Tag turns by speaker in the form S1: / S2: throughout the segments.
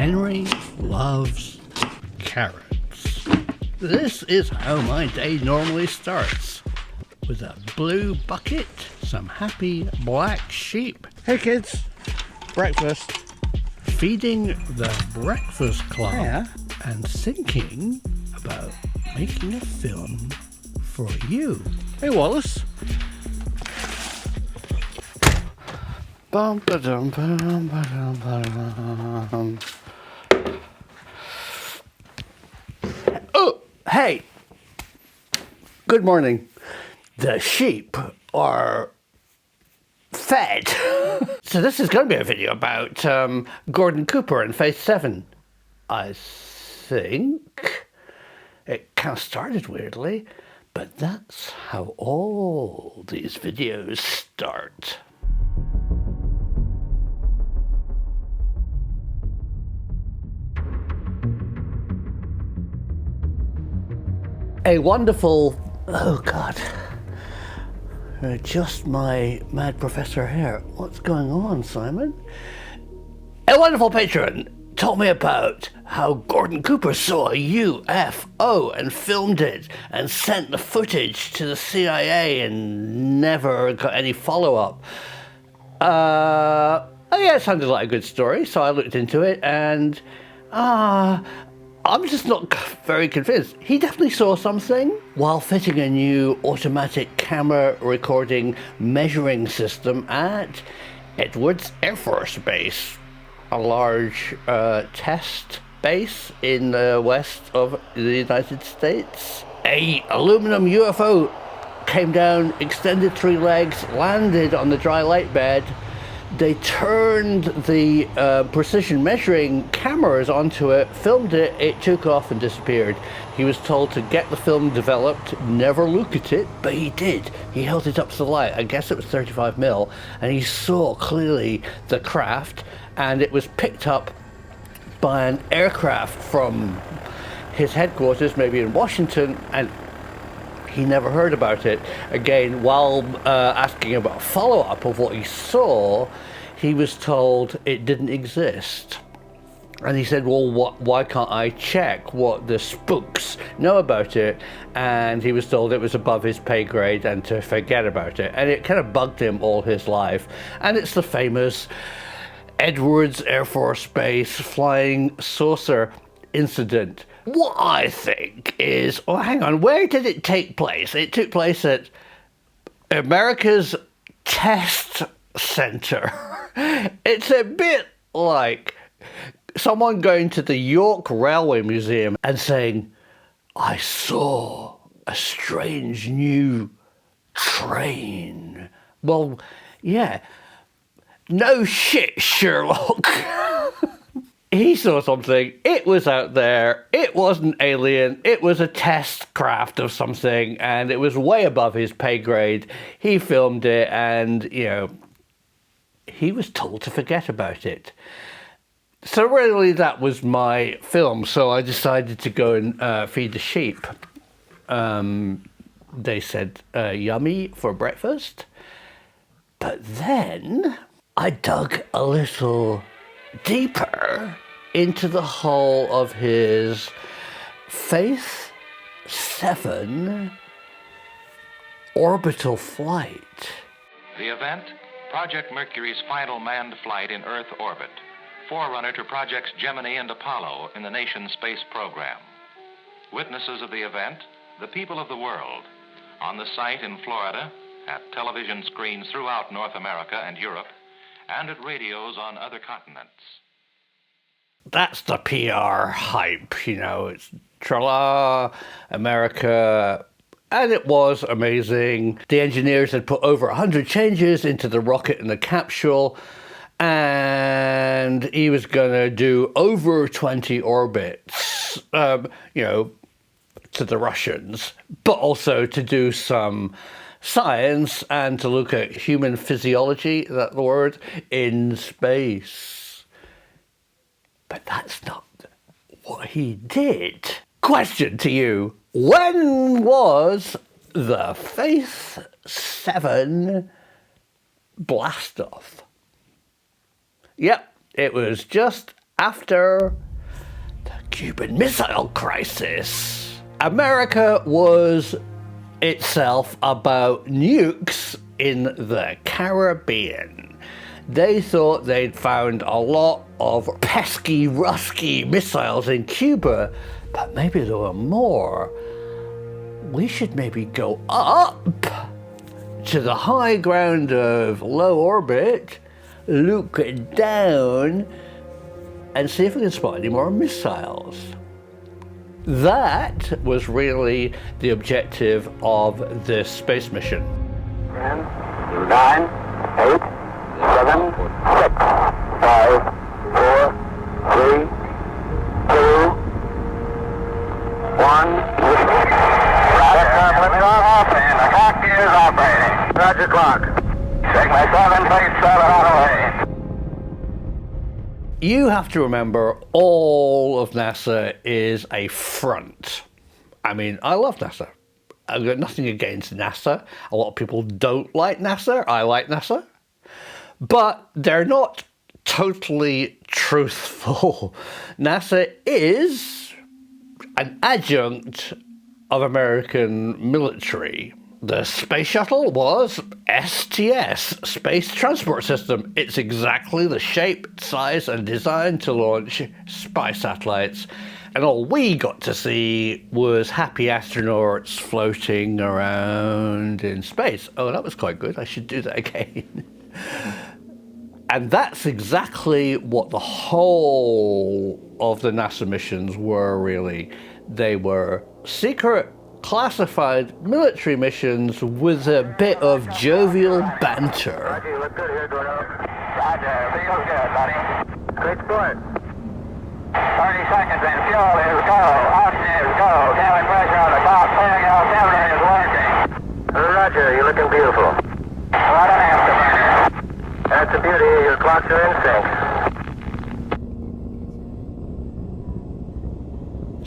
S1: Henry loves carrots. This is how my day normally starts. With a blue bucket, some happy black sheep. Hey kids, breakfast. Feeding the breakfast club. Yeah. And thinking about making a film for you. Hey Wallace. Bum ba dum bum ba dum ba dum. Oh, hey. Good morning. The sheep are fed. So this is going to be a video about Gordon Cooper and Phase 7. I think it kind of started weirdly, but that's how all these videos start. A wonderful, oh God, just my mad professor here. What's going on, Simon? A wonderful patron told me about how Gordon Cooper saw a UFO and filmed it and sent the footage to the CIA and never got any follow-up. Oh yeah, it sounded like a good story, so I looked into it and I'm just not very convinced. He definitely saw something while fitting a new automatic camera recording measuring system at Edwards Air Force Base, a large test base in the west of the United States. A aluminum UFO came down, extended 3 legs, landed on the dry light bed. They turned the precision measuring cameras onto it, filmed it, it took off and disappeared. He was told to get the film developed, never look at it, but he did. He held it up to the light, I guess it was 35mm, and he saw clearly the craft, and it was picked up by an aircraft from his headquarters, maybe in Washington, and he never heard about it. Again, while asking about follow-up of what he saw, he was told it didn't exist. And he said, well, why can't I check what the spooks know about it? And he was told it was above his pay grade and to forget about it. And it kind of bugged him all his life. And it's the famous Edwards Air Force Base flying saucer incident. What I think is, oh, hang on, where did it take place? It took place at America's Test Center. It's a bit like someone going to the York Railway Museum and saying, I saw a strange new train. Well, yeah, no shit, Sherlock. He saw something, it was out there, it wasn't alien, it was a test craft of something, and it was way above his pay grade. He filmed it, and, you know, he was told to forget about it. So really that was my film, so I decided to go and feed the sheep. They said, yummy for breakfast. But then I dug a little deeper into the hull of his Phase 7 orbital flight.
S2: The event, Project Mercury's final manned flight in Earth orbit, forerunner to Projects Gemini and Apollo in the nation's space program. Witnesses of the event, the people of the world, on the site in Florida, at television screens throughout North America and Europe, and at radios on other continents.
S1: That's the PR hype, you know, it's tra-la, America, and it was amazing. The engineers had put over 100 changes into the rocket and the capsule, and he was going to do over 20 orbits, you know, to the Russians, but also to do some science and to look at human physiology, that word, in space. But that's not what he did. Question to you. When was the Phase 7 blast-off? Yep, it was just after the Cuban Missile Crisis. America was itself about nukes in the Caribbean. They thought they'd found a lot of pesky, rusky missiles in Cuba, but maybe there were more. We should maybe go up to the high ground of low orbit, look down, and see if we can spot any more missiles. That was really the objective of this space mission.
S3: 10, 9, 8, 7, 6, 5, 4, 3, 2, 1. The clock is operating. Roger clock. Sigma 7, please 7 on the way.
S1: You have to remember, all of NASA is a front. I mean, I love NASA. I've got nothing against NASA. A lot of people don't like NASA. I like NASA. But they're not totally truthful. NASA is an adjunct of American military. The space shuttle was STS, Space Transport System. It's exactly the shape, size, and design to launch spy satellites. And all we got to see was happy astronauts floating around in space. Oh, that was quite good. I should do that again. And that's exactly what the whole of the NASA missions were, really. They were secret, classified military missions with a bit of jovial banter.
S3: Roger, you look good here, Gordo. Roger, feels good, buddy. Great sport. 30 seconds and fuel is go. Oxygen is go. Cabin pressure on the top. Fairing altimeter is working. Roger, you're looking beautiful. What an afterburner. That's the beauty. Your clocks are in sync.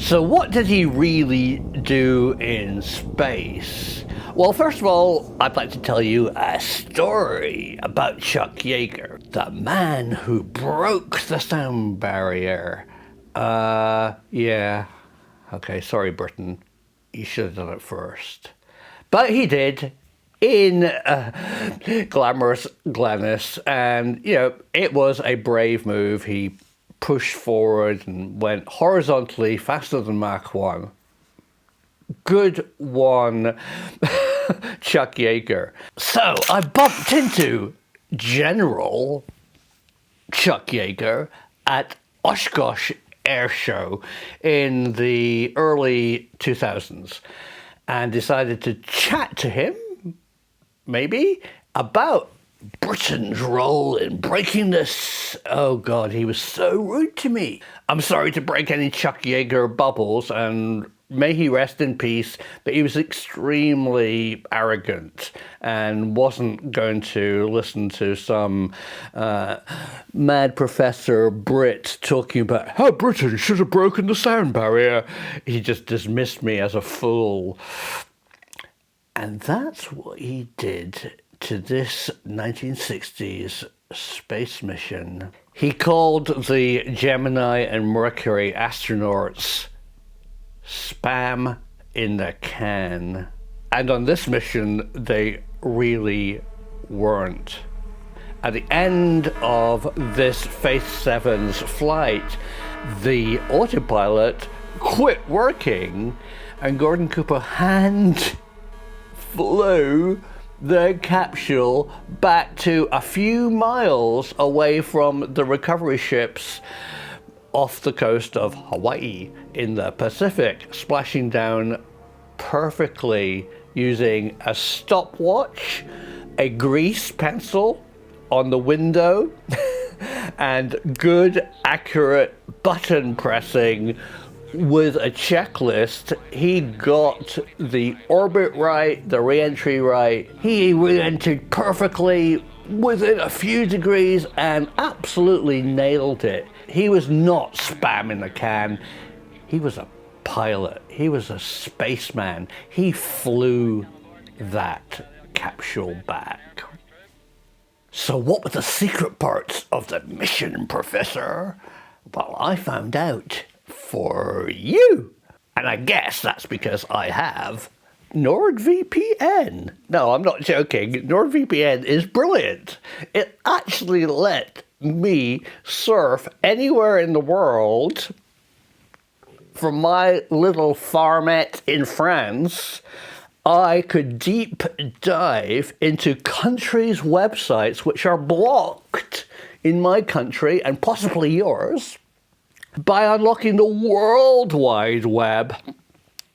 S1: So what did he really do in space? Well, first of all, I'd like to tell you a story about Chuck Yeager, the man who broke the sound barrier. Yeah. Okay, sorry, Britain. You should have done it first. But he did, in glamorous gladness, and, you know, it was a brave move. He pushed forward and went horizontally faster than Mach 1. Good one, Chuck Yeager. So I bumped into General Chuck Yeager at Oshkosh Air Show in the early 2000s and decided to chat to him, maybe, about Britain's role in breaking this. Oh God, he was so rude to me. I'm sorry to break any Chuck Yeager bubbles, and may he rest in peace, but he was extremely arrogant and wasn't going to listen to some mad professor Brit talking about how Britain should have broken the sound barrier. He just dismissed me as a fool. And that's what he did to this 1960s space mission. He called the Gemini and Mercury astronauts spam in the can. And on this mission, they really weren't. At the end of this Phase 7's flight, the autopilot quit working, and Gordon Cooper hand flew the capsule back to a few miles away from the recovery ships off the coast of Hawaii in the Pacific, splashing down perfectly using a stopwatch, a grease pencil on the window, and good, accurate button pressing with a checklist. He got the orbit right, the re-entry right. He re-entered perfectly within a few degrees and absolutely nailed it. He was not spam in the can. He was a pilot. He was a spaceman. He flew that capsule back. So what were the secret parts of the mission, Professor? Well, I found out for you. And I guess that's because I have NordVPN. No, I'm not joking. NordVPN is brilliant. It actually let me surf anywhere in the world from my little farmette in France. I could deep dive into countries' websites which are blocked in my country and possibly yours by unlocking the World Wide Web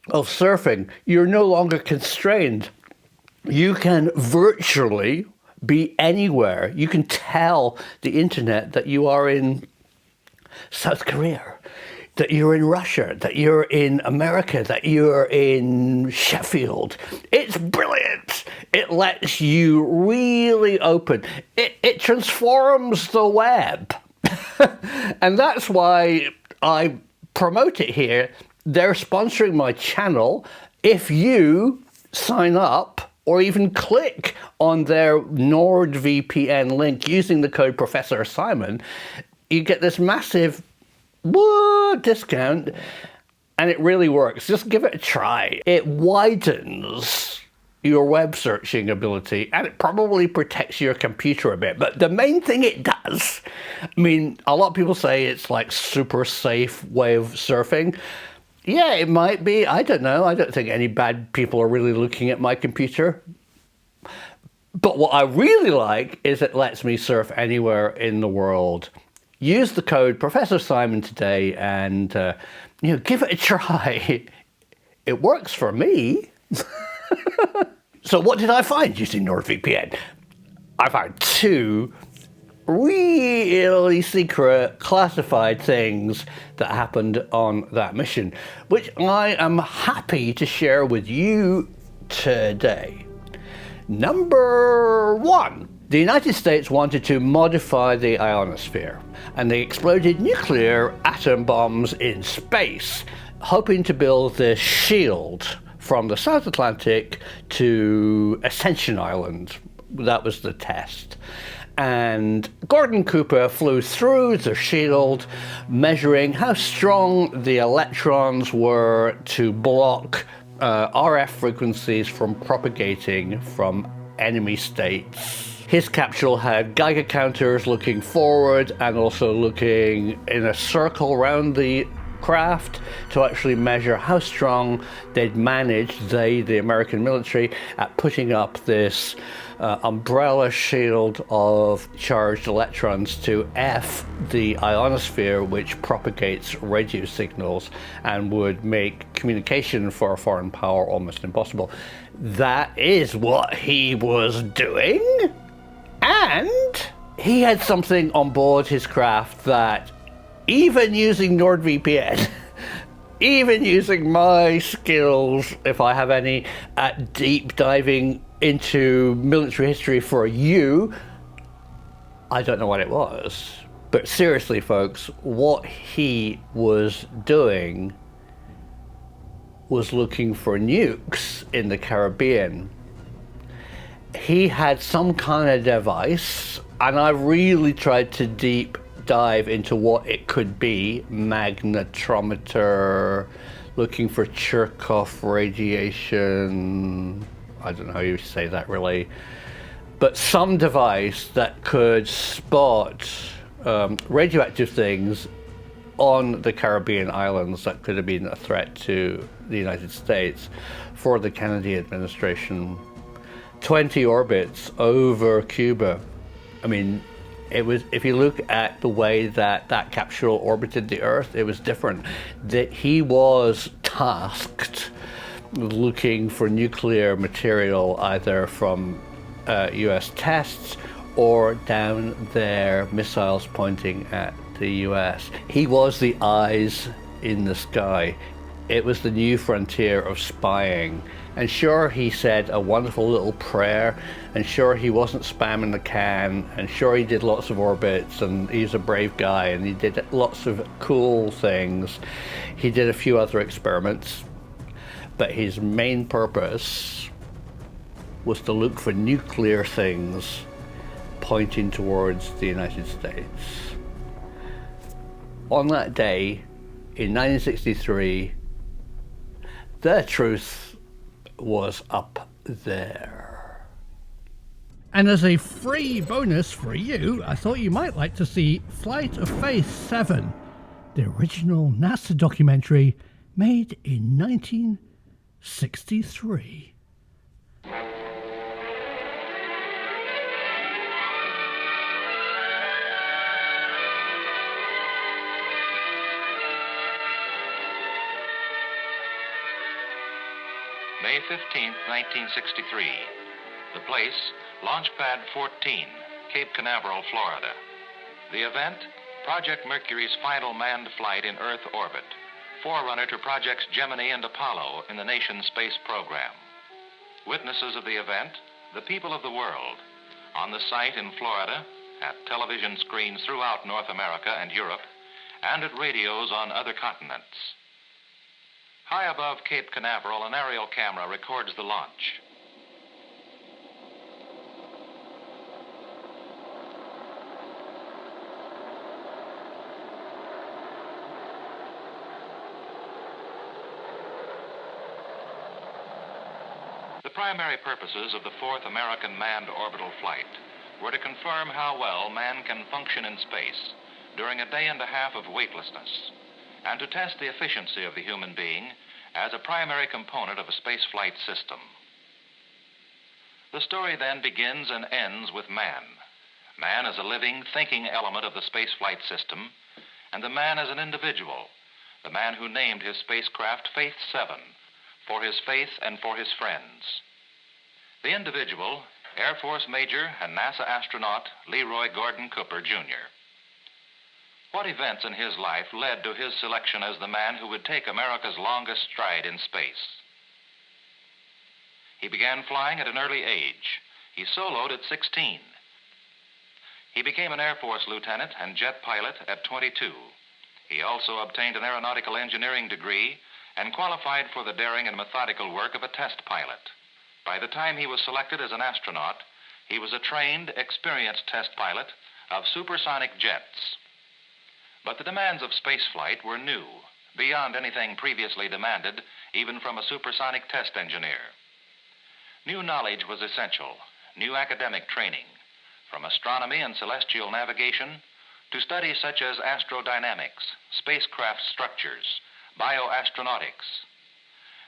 S1: of surfing. You're no longer constrained. You can virtually be anywhere. You can tell the internet that you are in South Korea, that you're in Russia, that you're in America, that you're in Sheffield. It's brilliant. It lets you really open. It transforms the web. And that's why I promote it here. They're sponsoring my channel. If you sign up or even click on their NordVPN link using the code Professor Simon, you get this massive discount, and it really works. Just give it a try. It widens your web searching ability, and it probably protects your computer a bit. But the main thing it does, I mean, a lot of people say it's like super safe way of surfing. Yeah, it might be. I don't know. I don't think any bad people are really looking at my computer. But what I really like is it lets me surf anywhere in the world. Use the code Professor Simon today and give it a try. It works for me. So what did I find using NordVPN? I found two really secret, classified things that happened on that mission, which I am happy to share with you today. Number one, the United States wanted to modify the ionosphere, and they exploded nuclear atom bombs in space, hoping to build this shield from the South Atlantic to Ascension Island. That was the test. And Gordon Cooper flew through the shield, measuring how strong the electrons were to block RF frequencies from propagating from enemy states. His capsule had Geiger counters looking forward and also looking in a circle around the craft to actually measure how strong they'd managed, the American military, at putting up this umbrella shield of charged electrons to F the ionosphere, which propagates radio signals and would make communication for a foreign power almost impossible. That is what he was doing, and he had something on board his craft that, even using NordVPN, even using my skills, if I have any, at deep diving into military history for you, I don't know what it was. But seriously, folks, what he was doing was looking for nukes in the Caribbean. He had some kind of device, and I really tried to deep dive into what it could be. Magnetometer, looking for Cherkov radiation, I don't know how you say that really, but some device that could spot radioactive things on the Caribbean islands that could have been a threat to the United States for the Kennedy administration. 20 orbits over Cuba. I mean, it was, if you look at the way that that capsule orbited the Earth, it was different. That he was tasked with looking for nuclear material either from US tests or down there missiles pointing at the US. He was the eyes in the sky. It was the new frontier of spying. And sure, he said a wonderful little prayer, and sure, he wasn't spamming the can, and sure, he did lots of orbits, and he's a brave guy, and he did lots of cool things. He did a few other experiments, but his main purpose was to look for nuclear things pointing towards the United States. on that day in 1963, the truth was up there.
S4: And as a free bonus for you, I thought you might like to see Flight of Faith 7, the original NASA documentary made in 1963.
S2: May 15th, 1963. The place, Launchpad 14, Cape Canaveral, Florida. The event, Project Mercury's final manned flight in Earth orbit, forerunner to Projects Gemini and Apollo in the nation's space program. Witnesses of the event, the people of the world, on the site in Florida, at television screens throughout North America and Europe, and at radios on other continents. High above Cape Canaveral, an aerial camera records the launch. The primary purposes of the fourth American manned orbital flight were to confirm how well man can function in space during a day and a half of weightlessness, and to test the efficiency of the human being as a primary component of a spaceflight system. The story then begins and ends with man. Man as a living, thinking element of the spaceflight system, and the man as an individual, the man who named his spacecraft Faith 7, for his faith and for his friends. The individual, Air Force Major and NASA astronaut Leroy Gordon Cooper, Jr. What events in his life led to his selection as the man who would take America's longest stride in space? He began flying at an early age. He soloed at 16. He became an Air Force lieutenant and jet pilot at 22. He also obtained an aeronautical engineering degree and qualified for the daring and methodical work of a test pilot. By the time he was selected as an astronaut, he was a trained, experienced test pilot of supersonic jets. But the demands of spaceflight were new, beyond anything previously demanded, even from a supersonic test engineer. New knowledge was essential, new academic training, from astronomy and celestial navigation to studies such as astrodynamics, spacecraft structures, bioastronautics.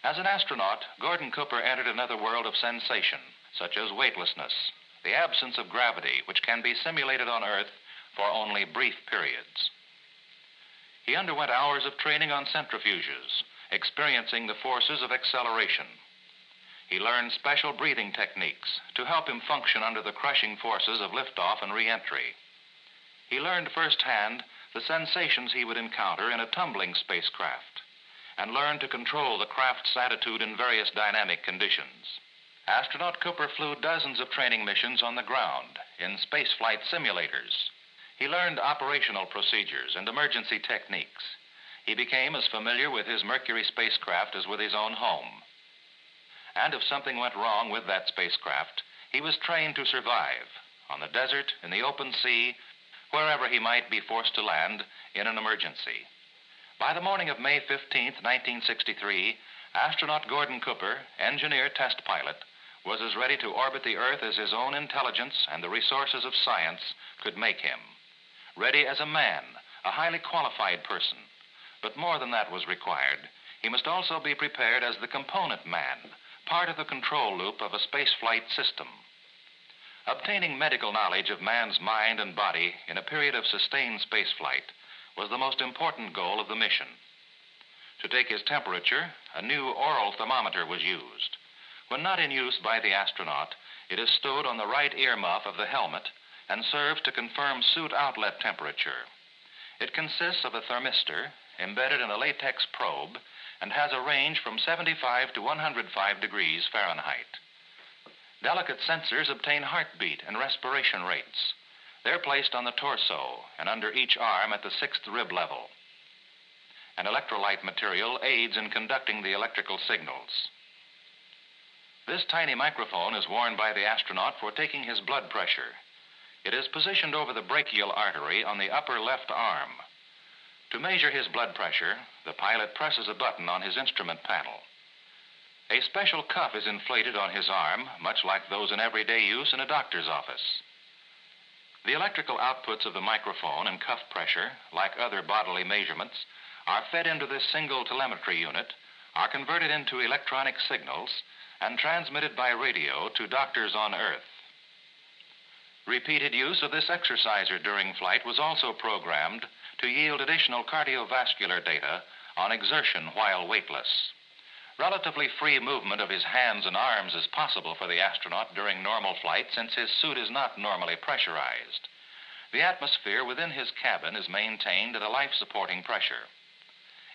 S2: As an astronaut, Gordon Cooper entered another world of sensation, such as weightlessness, the absence of gravity, which can be simulated on Earth for only brief periods. He underwent hours of training on centrifuges, experiencing the forces of acceleration. He learned special breathing techniques to help him function under the crushing forces of liftoff and re-entry. He learned firsthand the sensations he would encounter in a tumbling spacecraft, and learned to control the craft's attitude in various dynamic conditions. Astronaut Cooper flew dozens of training missions on the ground in spaceflight simulators. He learned operational procedures and emergency techniques. He became as familiar with his Mercury spacecraft as with his own home. And if something went wrong with that spacecraft, he was trained to survive on the desert, in the open sea, wherever he might be forced to land in an emergency. By the morning of May 15th, 1963, astronaut Gordon Cooper, engineer test pilot, was as ready to orbit the Earth as his own intelligence and the resources of science could make him. Ready as a man, a highly qualified person. But more than that was required. He must also be prepared as the component man, part of the control loop of a spaceflight system. Obtaining medical knowledge of man's mind and body in a period of sustained spaceflight was the most important goal of the mission. To take his temperature, a new oral thermometer was used. When not in use by the astronaut, it is stowed on the right earmuff of the helmet and serves to confirm suit outlet temperature. It consists of a thermistor embedded in a latex probe and has a range from 75 to 105 degrees Fahrenheit. Delicate sensors obtain heartbeat and respiration rates. They're placed on the torso and under each arm at the 6th rib level. An electrolyte material aids in conducting the electrical signals. This tiny microphone is worn by the astronaut for taking his blood pressure. It is positioned over the brachial artery on the upper left arm. To measure his blood pressure, the pilot presses a button on his instrument panel. A special cuff is inflated on his arm, much like those in everyday use in a doctor's office. The electrical outputs of the microphone and cuff pressure, like other bodily measurements, are fed into this single telemetry unit, are converted into electronic signals, and transmitted by radio to doctors on Earth. Repeated use of this exerciser during flight was also programmed to yield additional cardiovascular data on exertion while weightless. Relatively free movement of his hands and arms is possible for the astronaut during normal flight since his suit is not normally pressurized. The atmosphere within his cabin is maintained at a life-supporting pressure.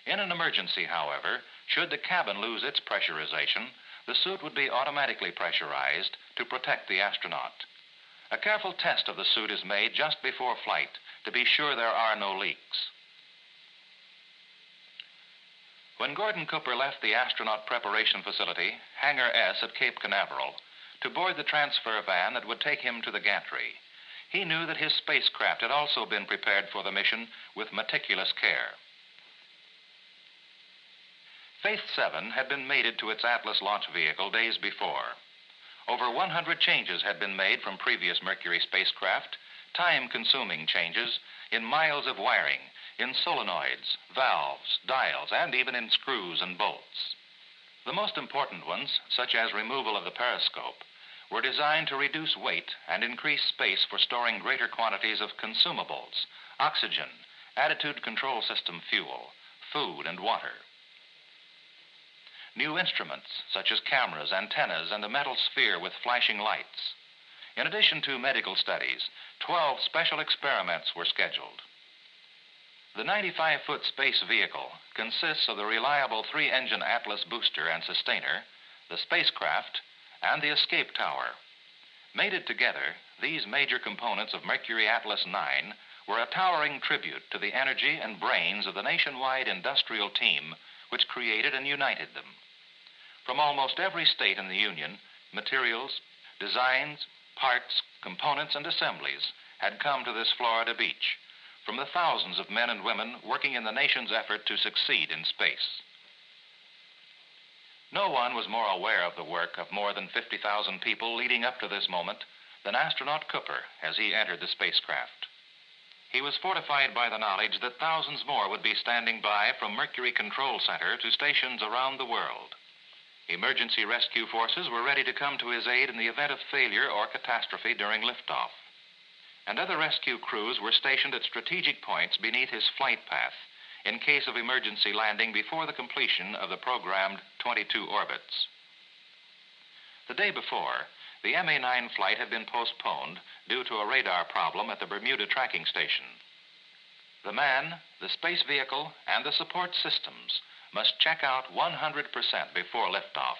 S2: In an emergency, however, should the cabin lose its pressurization, the suit would be automatically pressurized to protect the astronaut. A careful test of the suit is made just before flight to be sure there are no leaks. When Gordon Cooper left the astronaut preparation facility, Hangar S at Cape Canaveral, to board the transfer van that would take him to the gantry, he knew that his spacecraft had also been prepared for the mission with meticulous care. Faith 7 had been mated to its Atlas launch vehicle days before. Over 100 changes had been made from previous Mercury spacecraft, time-consuming changes in miles of wiring, in solenoids, valves, dials, and even in screws and bolts. The most important ones, such as removal of the periscope, were designed to reduce weight and increase space for storing greater quantities of consumables, oxygen, attitude control system fuel, food, and water. New instruments, such as cameras, antennas, and a metal sphere with flashing lights. In addition to medical studies, 12 special experiments were scheduled. The 95-foot space vehicle consists of the reliable 3-engine Atlas booster and sustainer, the spacecraft, and the escape tower. Mated together, these major components of Mercury Atlas 9 were a towering tribute to the energy and brains of the nationwide industrial team which created and united them. From almost every state in the Union, materials, designs, parts, components, and assemblies had come to this Florida beach, from the thousands of men and women working in the nation's effort to succeed in space. No one was more aware of the work of more than 50,000 people leading up to this moment than astronaut Cooper as he entered the spacecraft. He was fortified by the knowledge that thousands more would be standing by from Mercury Control Center to stations around the world. Emergency rescue forces were ready to come to his aid in the event of failure or catastrophe during liftoff. And other rescue crews were stationed at strategic points beneath his flight path in case of emergency landing before the completion of the programmed 22 orbits. The day before, the MA-9 flight had been postponed due to a radar problem at the Bermuda tracking station. The man, the space vehicle, and the support systems must check out 100% before liftoff.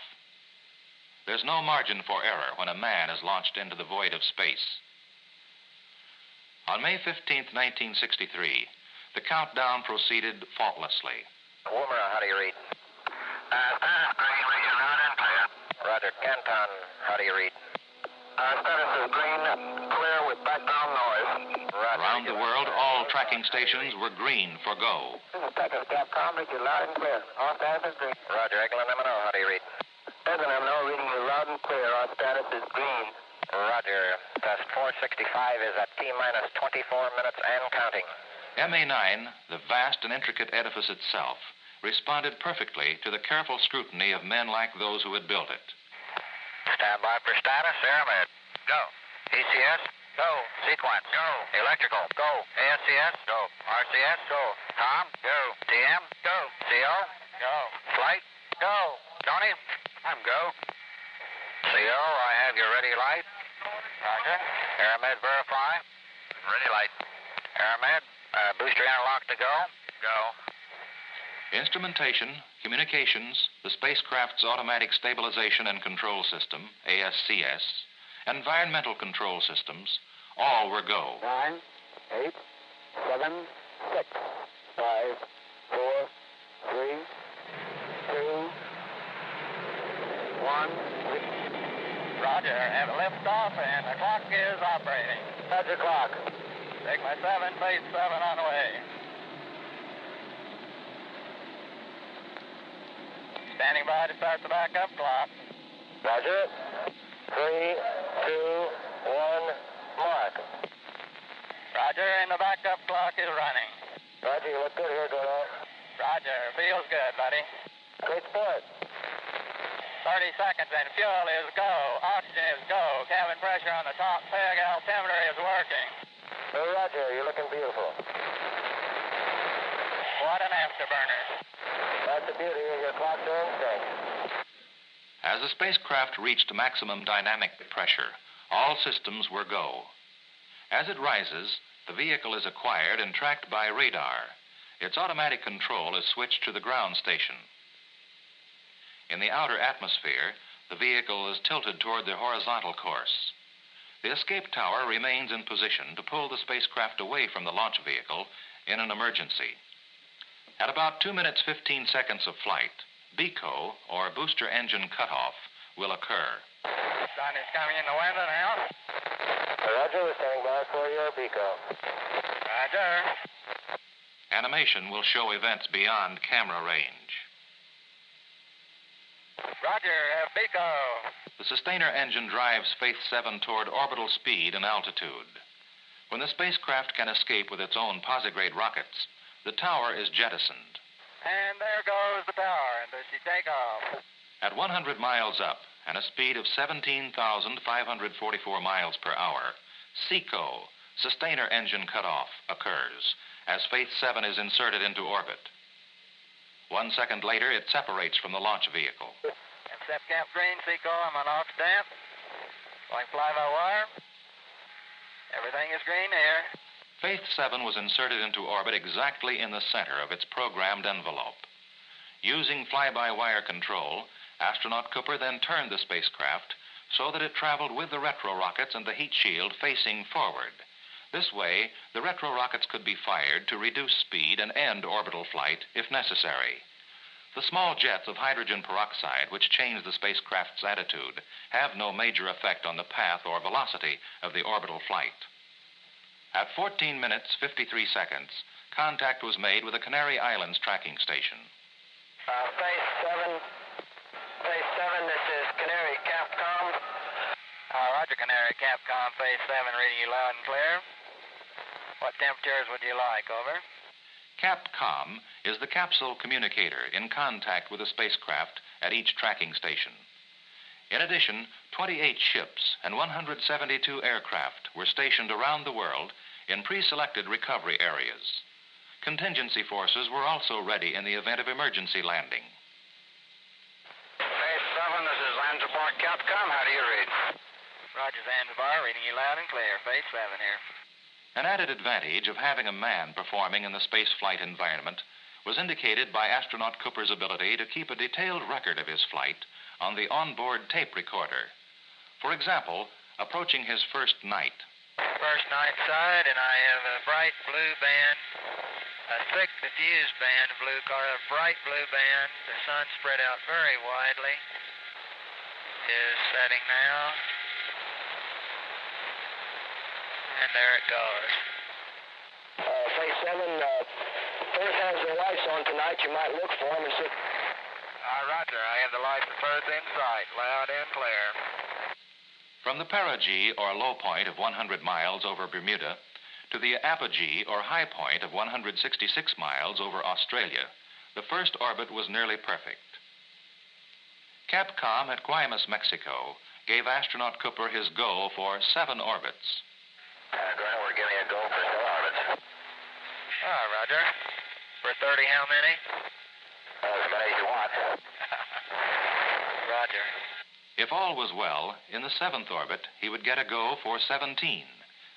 S2: There's no margin for error when a man is launched into the void of space. On May 15, 1963, the countdown proceeded faultlessly.
S3: Woomer, how do you read? Green, region loud and clear. Roger. Canton, how do you read? Status is green, clear with background noise. Roger.
S2: Around the world, all tracking stations were green for go.
S3: This is Texas Capcom, region loud and clear. All status is green. Roger. Eglin M&O, how do you read? Eglin M&O, reading you loud and clear. All status is green. Roger. Test 465 is at T-minus 24 minutes and counting.
S2: MA-9, the vast and intricate edifice itself, responded perfectly to the careful scrutiny of men like those who had built it.
S3: Stand by for status. Airmed. Go. ECS. Go. Sequence. Go. Electrical. Go. ASCS. Go. RCS. Go. Tom. Go. TM. Go. CO. Go. Flight. Go. Tony. I'm go. CO, I have your ready light. Roger. Airmed verify. Ready light. Airmed. Booster interlock to go. Go.
S2: Instrumentation, communications, the spacecraft's automatic stabilization and control system, ASCS, environmental control systems, all were go.
S3: 9, 8, 7, 6, 5, 4, 3, 2, 1. Roger, have a lift off and the clock is operating. Roger clock. Take my 7, base 7 on the way. Standing by to start the backup clock. Roger. 3, 2, 1, mark. Roger, and the backup clock is running. Roger, you look good here, Dodo. Roger, feels good, buddy. Great sport. 30 seconds and fuel is go. Oxygen is go. Cabin pressure on the top peg altimeter is working. Hey, Roger, you're looking beautiful. What an afterburner. That's the beauty of your clock doing thing.
S2: As the spacecraft reached maximum dynamic pressure, all systems were go. As it rises, the vehicle is acquired and tracked by radar. Its automatic control is switched to the ground station. In the outer atmosphere, the vehicle is tilted toward the horizontal course. The escape tower remains in position to pull the spacecraft away from the launch vehicle in an emergency. At about 2 minutes 15 seconds of flight, BECO, or booster engine cutoff, will occur.
S3: Sun is coming in the window now. Roger, we're standing by for your BECO. Roger.
S2: Animation will show events beyond camera range.
S3: Roger, BECO.
S2: The sustainer engine drives Faith 7 toward orbital speed and altitude. When the spacecraft can escape with its own posigrade rockets, the tower is jettisoned.
S3: And there goes the tower. And does she take off?
S2: At 100 miles up and a speed of 17,544 miles per hour, SECO, sustainer engine cutoff, occurs as Faith 7 is inserted into orbit. 1 second later, it separates from the launch vehicle.
S3: Step cap green, SECO, I'm on aux stamp. Going fly by wire. Everything is green here.
S2: Faith 7 was inserted into orbit exactly in the center of its programmed envelope. Using fly-by-wire control, astronaut Cooper then turned the spacecraft so that it traveled with the retro rockets and the heat shield facing forward. This way, the retro rockets could be fired to reduce speed and end orbital flight if necessary. The small jets of hydrogen peroxide, which change the spacecraft's attitude, have no major effect on the path or velocity of the orbital flight. At 14 minutes, 53 seconds, contact was made with the Canary Islands tracking station.
S3: Faith 7, this is Canary Capcom. Roger, Canary Capcom, Faith 7, reading you loud and clear. What temperatures would you like, over?
S2: Capcom is the capsule communicator in contact with the spacecraft at each tracking station. In addition, 28 ships and 172 aircraft were stationed around the world in pre-selected recovery areas. Contingency forces were also ready in the event of emergency landing.
S3: Faith 7, this is Zanzibar Capcom. How do you read? Roger, Zanzibar, reading you loud and clear. Faith 7 here.
S2: An added advantage of having a man performing in the spaceflight environment was indicated by astronaut Cooper's ability to keep a detailed record of his flight on the onboard tape recorder. For example, approaching his first night.
S3: First night side, and I have a bright blue band, a thick diffused band of blue color, a bright blue band. The sun spread out very widely. Is setting now. And there it goes. Faith 7, Earth has the lights on tonight. You might look for them and see. Roger, I have the lights of Earth in sight, loud and clear.
S2: From the perigee, or low point, of 100 miles over Bermuda to the apogee, or high point, of 166 miles over Australia, the first orbit was nearly perfect. Capcom at Guaymas, Mexico, gave astronaut Cooper his go for 7 orbits.
S3: Grant, we're giving a go for 7 orbits. Roger. For 30, how many? As many as you want. Roger.
S2: If all was well, in the 7th orbit, he would get a go for 17,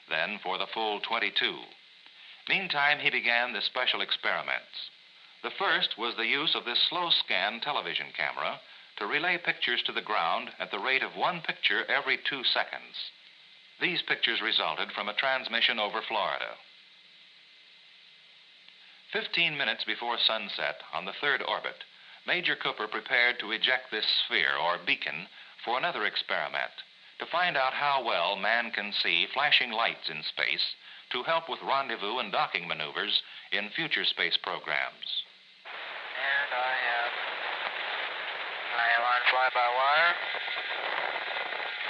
S2: then for the full 22. Meantime, he began the special experiments. The first was the use of this slow-scan television camera to relay pictures to the ground at the rate of 1 picture every 2 seconds. These pictures resulted from a transmission over Florida. 15 minutes before sunset on the 3rd orbit, Major Cooper prepared to eject this sphere, or beacon, for another experiment, to find out how well man can see flashing lights in space to help with rendezvous and docking maneuvers in future space programs.
S3: And I have I am on fly-by-wire.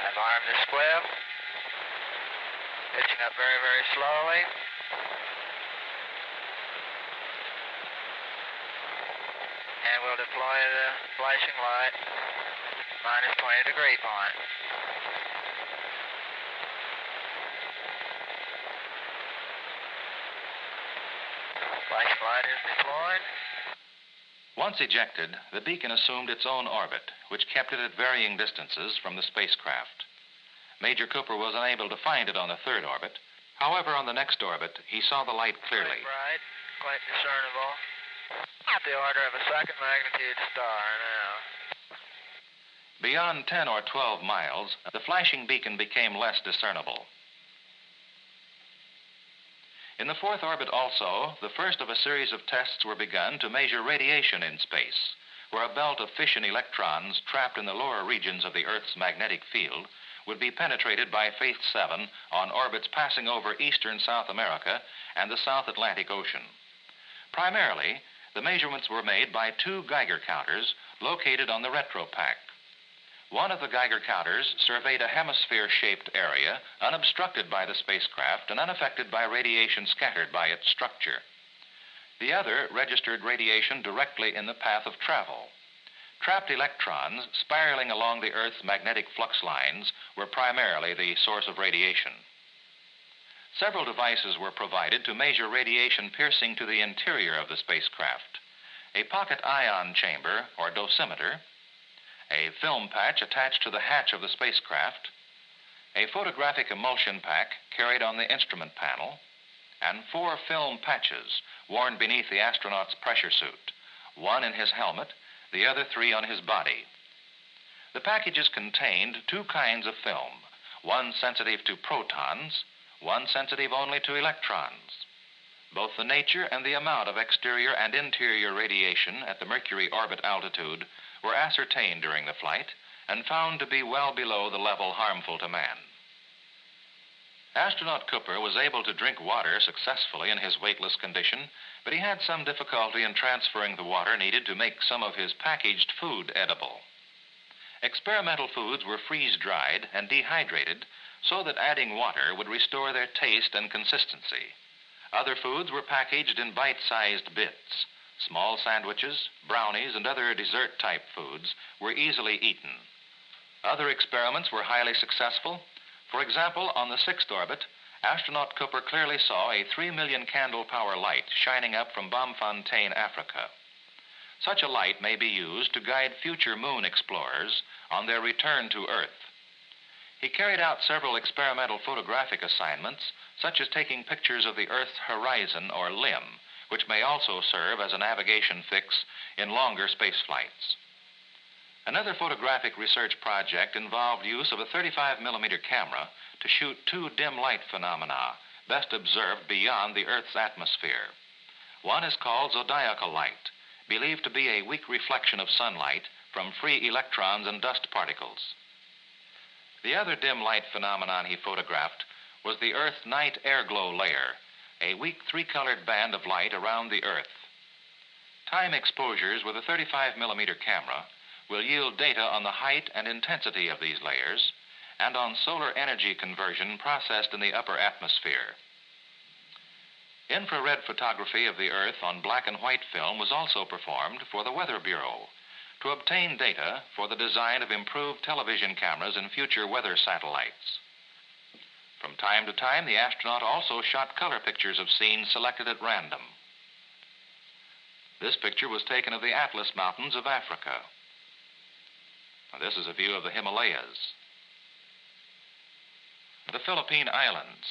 S3: I've armed the squib. Pitching up very, very slowly. And we'll deploy the flashing light, minus 20 degree point. Flashing light is deployed.
S2: Once ejected, the beacon assumed its own orbit, which kept it at varying distances from the spacecraft. Major Cooper was unable to find it on the third orbit. However, on the next orbit, he saw the light clearly.
S3: Quite bright, quite discernible. At the order of a second magnitude star now.
S2: Beyond 10 or 12 miles, the flashing beacon became less discernible. In the fourth orbit also, the first of a series of tests were begun to measure radiation in space, where a belt of fission electrons trapped in the lower regions of the Earth's magnetic field would be penetrated by Faith 7 on orbits passing over eastern South America and the South Atlantic Ocean. Primarily, the measurements were made by two Geiger counters located on the retropack. One of the Geiger counters surveyed a hemisphere-shaped area unobstructed by the spacecraft and unaffected by radiation scattered by its structure. The other registered radiation directly in the path of travel. Trapped electrons spiraling along the Earth's magnetic flux lines were primarily the source of radiation. Several devices were provided to measure radiation piercing to the interior of the spacecraft. A pocket ion chamber, or dosimeter, a film patch attached to the hatch of the spacecraft, a photographic emulsion pack carried on the instrument panel, and 4 film patches worn beneath the astronaut's pressure suit, one in his helmet, the other 3 on his body. The packages contained 2 kinds of film, one sensitive to protons, one sensitive only to electrons. Both the nature and the amount of exterior and interior radiation at the Mercury orbit altitude were ascertained during the flight and found to be well below the level harmful to man. Astronaut Cooper was able to drink water successfully in his weightless condition, but he had some difficulty in transferring the water needed to make some of his packaged food edible. Experimental foods were freeze-dried and dehydrated so that adding water would restore their taste and consistency. Other foods were packaged in bite-sized bits. Small sandwiches, brownies, and other dessert-type foods were easily eaten. Other experiments were highly successful. For example, on the 6th orbit, astronaut Cooper clearly saw a 3 million candle power light shining up from Bomfontein, Africa. Such a light may be used to guide future moon explorers on their return to Earth. He carried out several experimental photographic assignments, such as taking pictures of the Earth's horizon or limb, which may also serve as a navigation fix in longer space flights. Another photographic research project involved use of a 35mm camera to shoot 2 dim light phenomena best observed beyond the Earth's atmosphere. One is called zodiacal light, believed to be a weak reflection of sunlight from free electrons and dust particles. The other dim light phenomenon he photographed was the Earth night airglow layer, a weak 3-colored band of light around the Earth. Time exposures with a 35mm camera will yield data on the height and intensity of these layers and on solar energy conversion processed in the upper atmosphere. Infrared photography of the Earth on black and white film was also performed for the Weather Bureau to obtain data for the design of improved television cameras in future weather satellites. From time to time, the astronaut also shot color pictures of scenes selected at random. This picture was taken of the Atlas Mountains of Africa. Now, this is a view of the Himalayas, the Philippine Islands.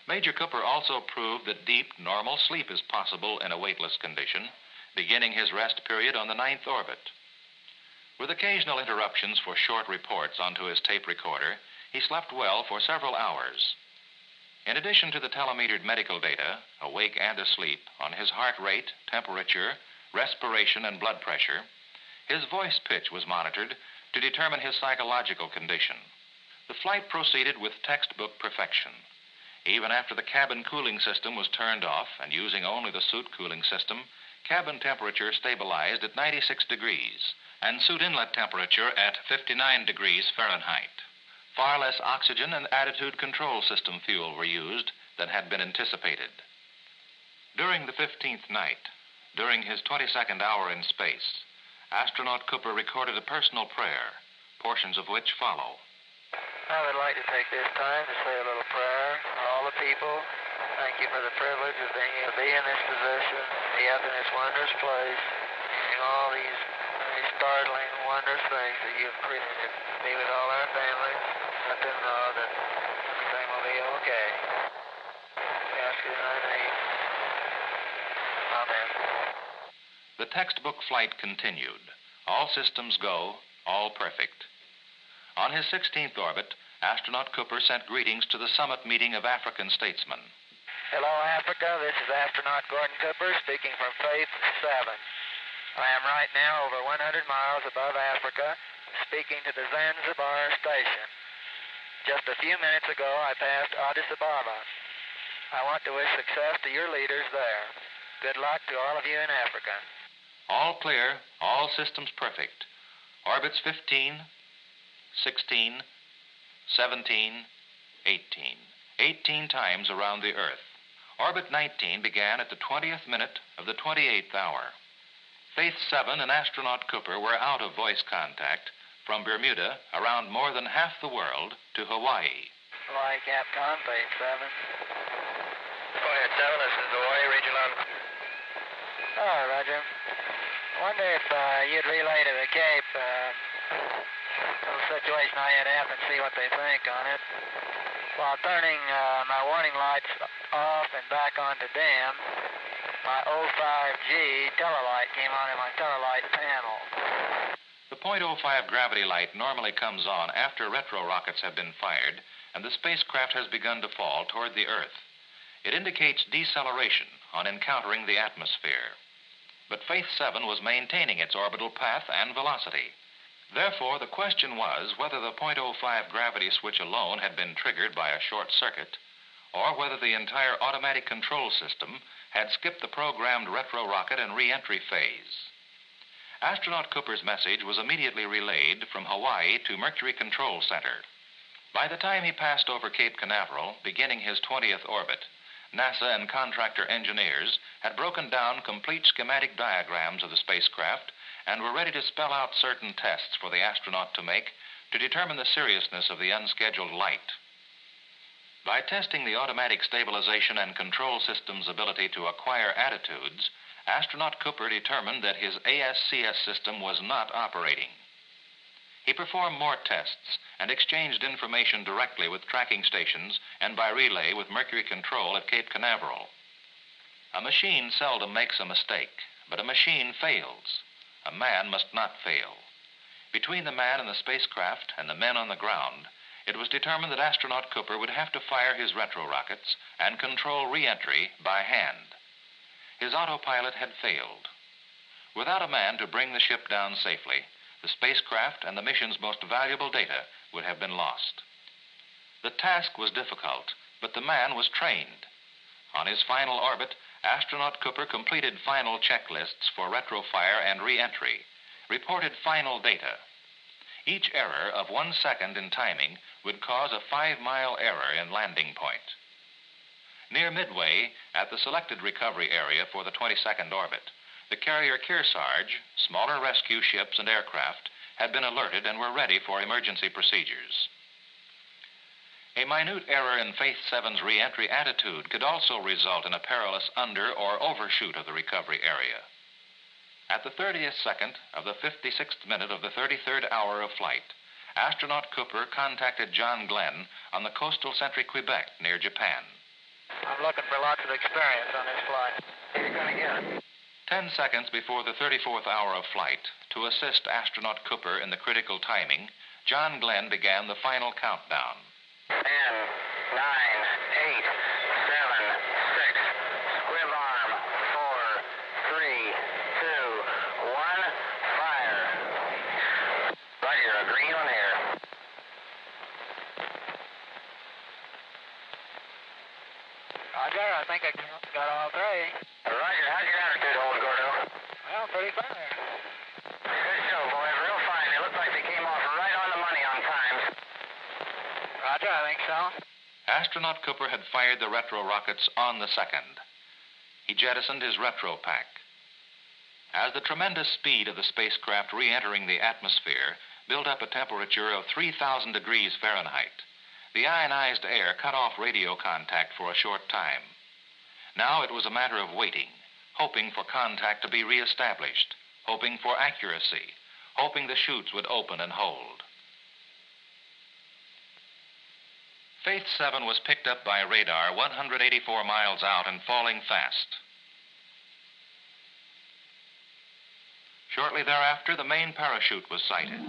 S2: Major Cooper also proved that deep, normal sleep is possible in a weightless condition, beginning his rest period on the 9th orbit. With occasional interruptions for short reports onto his tape recorder, he slept well for several hours. In addition to the telemetered medical data, awake and asleep, on his heart rate, temperature, respiration, and blood pressure, his voice pitch was monitored to determine his psychological condition. The flight proceeded with textbook perfection. Even after the cabin cooling system was turned off and using only the suit cooling system, cabin temperature stabilized at 96 degrees, and suit inlet temperature at 59 degrees Fahrenheit. Far less oxygen and attitude control system fuel were used than had been anticipated. During the 15th night, during his 22nd hour in space, astronaut Cooper recorded a personal prayer, portions of which follow.
S5: I would like to take this time to say a little prayer for all the people. Thank you for the privilege of being able to be in this position, be up in this wondrous place, and all these startling, wondrous things that you've created. Be with all our families. Let them know that everything will be okay. We ask you in thy name. Amen.
S2: The textbook flight continued. All systems go, all perfect. On his 16th orbit, astronaut Cooper sent greetings to the summit meeting of African statesmen.
S5: Hello, Africa. This is astronaut Gordon Cooper speaking from Faith 7. I am right now over 100 miles above Africa, speaking to the Zanzibar station. Just a few minutes ago, I passed Addis Ababa. I want to wish success to your leaders there. Good luck to all of you in Africa.
S2: All clear, all systems perfect. Orbits 15, 16, 17, 18. 18 times around the Earth. Orbit 19 began at the 20th minute of the 28th hour. Faith 7 and astronaut Cooper were out of voice contact from Bermuda around more than half the world to Hawaii.
S5: Hawaii Capcom, Faith 7.
S3: Go ahead, 7. This is Hawaii, regional.
S5: Oh, Roger. I wonder if you'd relay to the Cape little situation I had happen, see what they think on it. While turning my warning lights off and back onto dim, my 05G telelight came on in my telelight panel.
S2: The .05 gravity light normally comes on after retro rockets have been fired and the spacecraft has begun to fall toward the Earth. It indicates deceleration on encountering the atmosphere. But Faith 7 was maintaining its orbital path and velocity. Therefore, the question was whether the .05 gravity switch alone had been triggered by a short circuit, or whether the entire automatic control system had skipped the programmed retro rocket and re-entry phase. Astronaut Cooper's message was immediately relayed from Hawaii to Mercury Control Center. By the time he passed over Cape Canaveral, beginning his 20th orbit, NASA and contractor engineers had broken down complete schematic diagrams of the spacecraft and were ready to spell out certain tests for the astronaut to make to determine the seriousness of the unscheduled light. By testing the automatic stabilization and control system's ability to acquire attitudes, astronaut Cooper determined that his ASCS system was not operating. He performed more tests and exchanged information directly with tracking stations and by relay with Mercury Control at Cape Canaveral. A machine seldom makes a mistake, but a machine fails. A man must not fail. Between the man in the spacecraft and the men on the ground, it was determined that astronaut Cooper would have to fire his retro rockets and control re-entry by hand. His autopilot had failed. Without a man to bring the ship down safely, the spacecraft and the mission's most valuable data would have been lost. The task was difficult, but the man was trained. On his final orbit, astronaut Cooper completed final checklists for retrofire and re-entry, reported final data. Each error of 1 second in timing would cause a 5-mile error in landing point. Near midway, at the selected recovery area for the 22nd orbit, the carrier Kearsarge, smaller rescue ships and aircraft had been alerted and were ready for emergency procedures. A minute error in Faith 7's re-entry attitude could also result in a perilous under- or overshoot of the recovery area. At the 30th second of the 56th minute of the 33rd hour of flight, astronaut Cooper contacted John Glenn on the coastal Century, Quebec, near Japan.
S5: I'm looking for lots of experience on this flight. You're going to get it.
S2: 10 seconds before the 34th hour of flight, to assist astronaut Cooper in the critical timing, John Glenn began the final countdown.
S3: 10, 9, 8, 7, 6, squib arm, 4, 3, 2, 1, fire. Roger, green on air.
S5: Roger, I think I got all three.
S3: Roger, how's your attitude hold, Gordo?
S5: pretty fair.
S3: Good show, boys. Real fine. They look like they came off right on the money on time.
S5: Roger, I think so.
S2: Astronaut Cooper had fired the retro rockets on the second. He jettisoned his retro pack. As the tremendous speed of the spacecraft re-entering the atmosphere built up a temperature of 3,000 degrees Fahrenheit, the ionized air cut off radio contact for a short time. Now it was a matter of waiting, hoping for contact to be reestablished, hoping for accuracy, hoping the chutes would open and hold. Faith 7 was picked up by radar 184 miles out and falling fast. Shortly thereafter, the main parachute was sighted.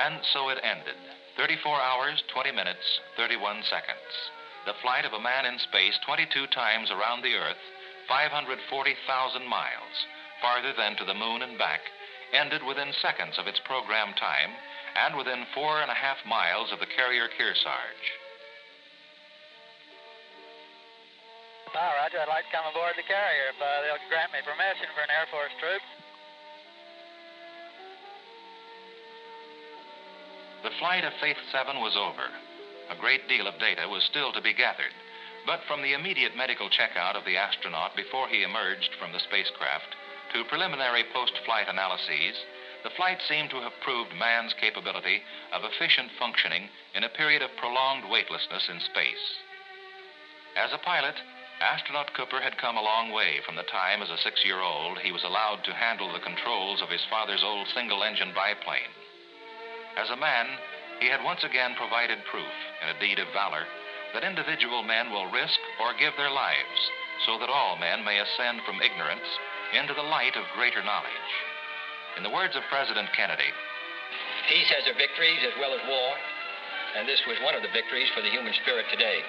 S2: And so it ended. 34 hours, 20 minutes, 31 seconds. The flight of a man in space 22 times around the Earth, 540,000 miles, farther than to the moon and back, ended within seconds of its program time and within 4.5 miles of the carrier Kearsarge.
S5: Roger, I'd like to come aboard the carrier if they'll grant me permission for an Air Force troop.
S2: The flight of Faith 7 was over. A great deal of data was still to be gathered. But from the immediate medical checkout of the astronaut before he emerged from the spacecraft to preliminary post-flight analyses, the flight seemed to have proved man's capability of efficient functioning in a period of prolonged weightlessness in space. As a pilot, astronaut Cooper had come a long way from the time as a 6-year-old he was allowed to handle the controls of his father's old single-engine biplane. As a man, he had once again provided proof in a deed of valor that individual men will risk or give their lives so that all men may ascend from ignorance into the light of greater knowledge. In the words of President Kennedy,
S6: peace has their victories as well as war, and this was one of the victories for the human spirit today.